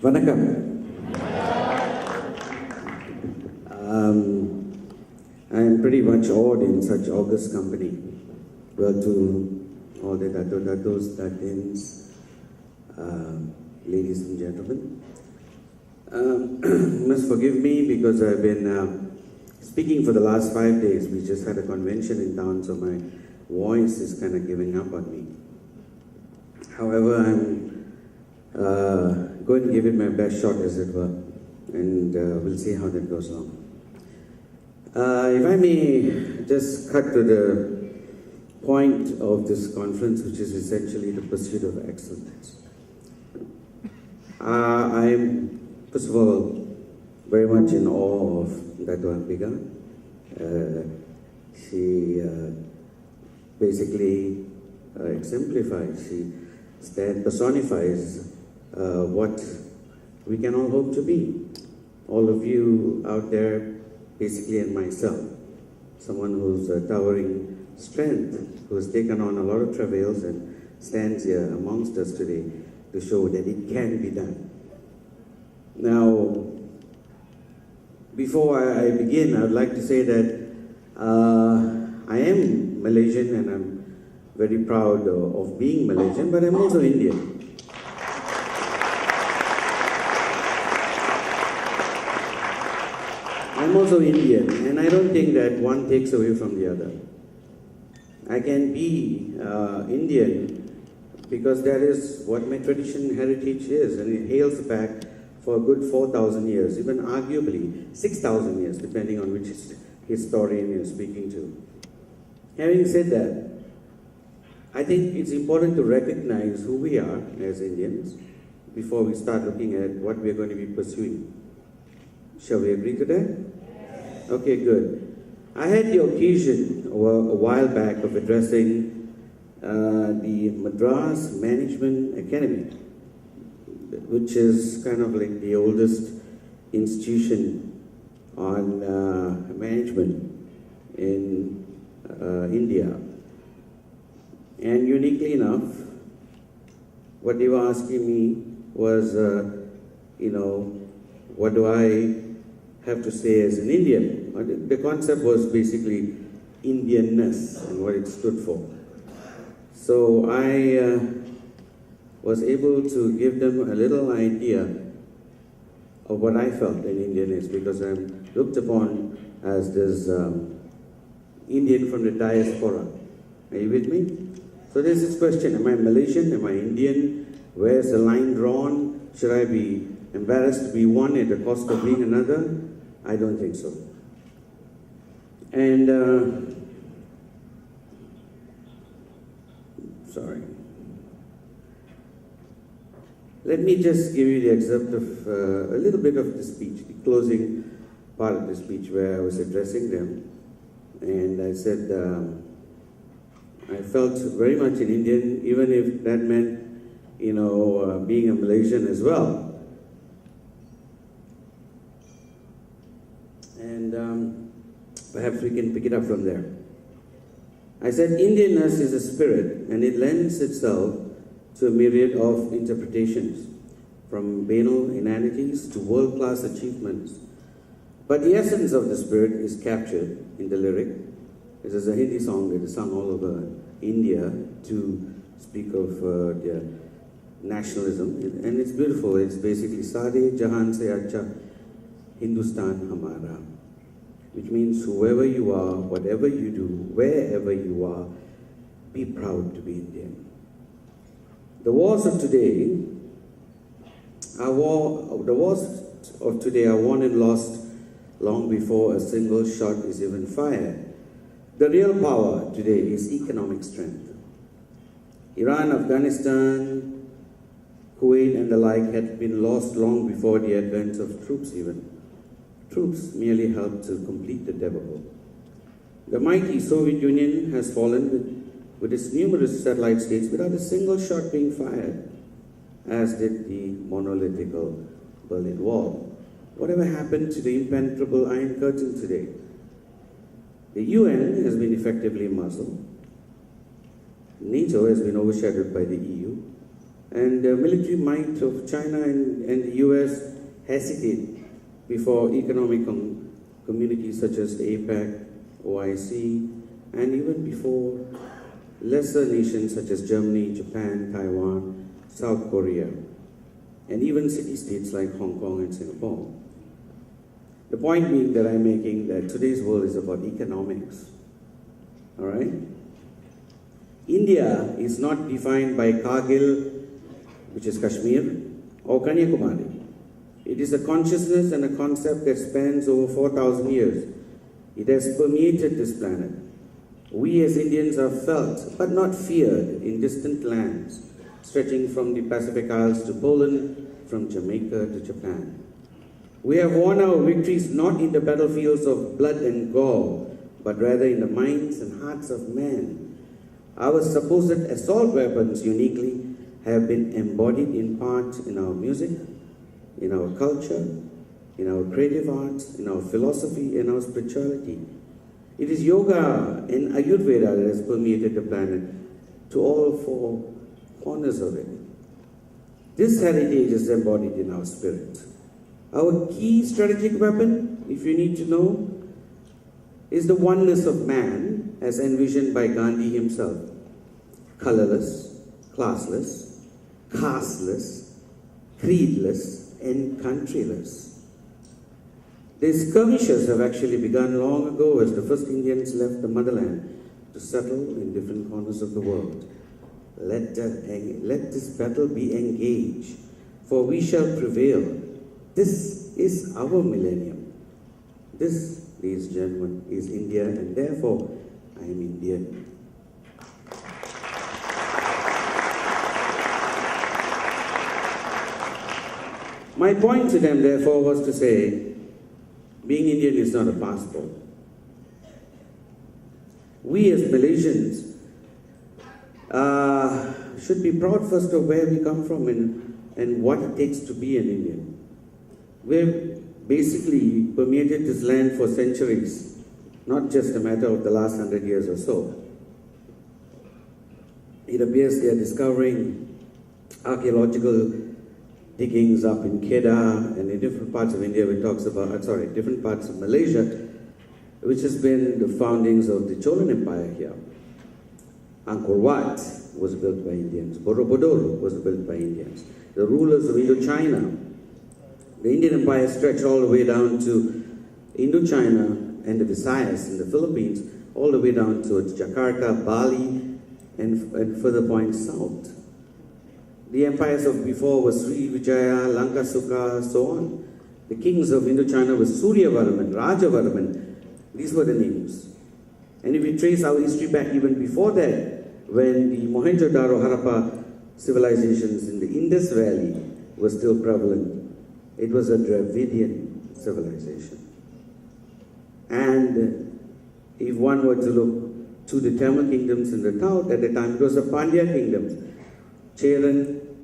Vanakkam. I am pretty much awed in such august company. Well, to all the datos, datins, ladies and gentlemen, must forgive me because I've been speaking for the last 5 days. We just had a convention in town, so my voice is kind of giving up on me. However, I'm going to give it my best shot, as it were, and we'll see how that goes along. If I may just cut to the point of this conference, which is essentially the pursuit of excellence. I'm, first of all, very much in awe of Dato' Ambiga. She basically exemplifies, she personifies what we can all hope to be. All of you out there, basically, and myself, someone who's a towering strength, who has taken on a lot of travails and stands here amongst us today to show that it can be done. Now, before I begin, I would like to say that I am Malaysian and I'm very proud of being Malaysian, but I'm also Indian. I'm also Indian, and I don't think that one takes away from the other. I can be Indian because that is what my tradition and heritage is, and it hails back for a good 4,000 years, even arguably 6,000 years, depending on which historian you're speaking to. Having said that, I think it's important to recognize who we are as Indians before we start looking at what we're going to be pursuing. Shall we agree to that? Okay, good. I had the occasion a while back of addressing the Madras Management Academy, which is kind of like the oldest institution on management in India. And uniquely enough, what they were asking me was, what do I have to say as an Indian? The concept was basically Indianness and what it stood for. So I was able to give them a little idea of what I felt an Indian is, because I'm looked upon as this Indian from the diaspora. Are you with me? So there's this question, am I Malaysian? Am I Indian? Where's the line drawn? Should I be embarrassed to be one at the cost of being another? I don't think so. And, sorry. Let me just give you the excerpt of a little bit of the speech, the closing part of the speech where I was addressing them. And I said, I felt very much an Indian, even if that meant, being a Malaysian as well. And perhaps we can pick it up from there. I said, Indianness is a spirit, and it lends itself to a myriad of interpretations, from banal inanities to world-class achievements. But the essence of the spirit is captured in the lyric. This is a Hindi song that is sung all over India to speak of their nationalism, and it's beautiful. It's basically Sare Jahan Se Acha Hindustan Hamara, which means whoever you are, whatever you do, wherever you are, be proud to be Indian. The wars of today are won and lost long before a single shot is even fired. The real power today is economic strength. Iran, Afghanistan, Kuwait and the like had been lost long before the advent of troops even. Troops merely helped to complete the debacle. The mighty Soviet Union has fallen with its numerous satellite states without a single shot being fired, as did the monolithical Berlin Wall. Whatever happened to the impenetrable Iron Curtain today? The UN has been effectively muzzled. NATO has been overshadowed by the EU, And the military might of China and the US hesitate before economic communities such as APEC, OIC, and even before lesser nations such as Germany, Japan, Taiwan, South Korea, and even city-states like Hong Kong and Singapore. The point being that I'm making that today's world is about economics. All right? India is not defined by Kargil, which is Kashmir, or Kanyakumari. It is a consciousness and a concept that spans over 4,000 years. It has permeated this planet. We as Indians are felt, but not feared, in distant lands, stretching from the Pacific Isles to Poland, from Jamaica to Japan. We have won our victories not in the battlefields of blood and gore, but rather in the minds and hearts of men. Our supposed assault weapons uniquely have been embodied in part in our music, in our culture, in our creative arts, in our philosophy, and our spirituality. It is yoga and Ayurveda that has permeated the planet to all four corners of it. This heritage is embodied in our spirit. Our key strategic weapon, if you need to know, is the oneness of man as envisioned by Gandhi himself. Colorless, classless, casteless, creedless, and countryless. The skirmishes have actually begun long ago as the first Indians left the motherland to settle in different corners of the world. Let this battle be engaged, for we shall prevail. This is our millennium. This, ladies and gentlemen, is India, and therefore I am Indian. My point to them, therefore, was to say, being Indian is not a passport. We as Malaysians should be proud first of where we come from and what it takes to be an Indian. We've basically permeated this land for centuries, not just a matter of the last 100 years or so. It appears they are discovering archaeological diggings up in Kedah and in different parts of India, different parts of Malaysia, which has been the foundings of the Cholan Empire here. Angkor Wat was built by Indians. Borobudur was built by Indians. The rulers of Indochina. The Indian Empire stretched all the way down to Indochina and the Visayas in the Philippines, all the way down towards Jakarta, Bali, and further points south. The empires of before were Sri Vijaya, Lankasuka, so on. The kings of Indochina were Suryavarman, Rajavarman. These were the names. And if we trace our history back even before that, when the Mohenjo-daro Harappa civilizations in the Indus Valley were still prevalent, it was a Dravidian civilization. And if one were to look to the Tamil kingdoms in the south at the time, it was the Pandya kingdoms. Cheran,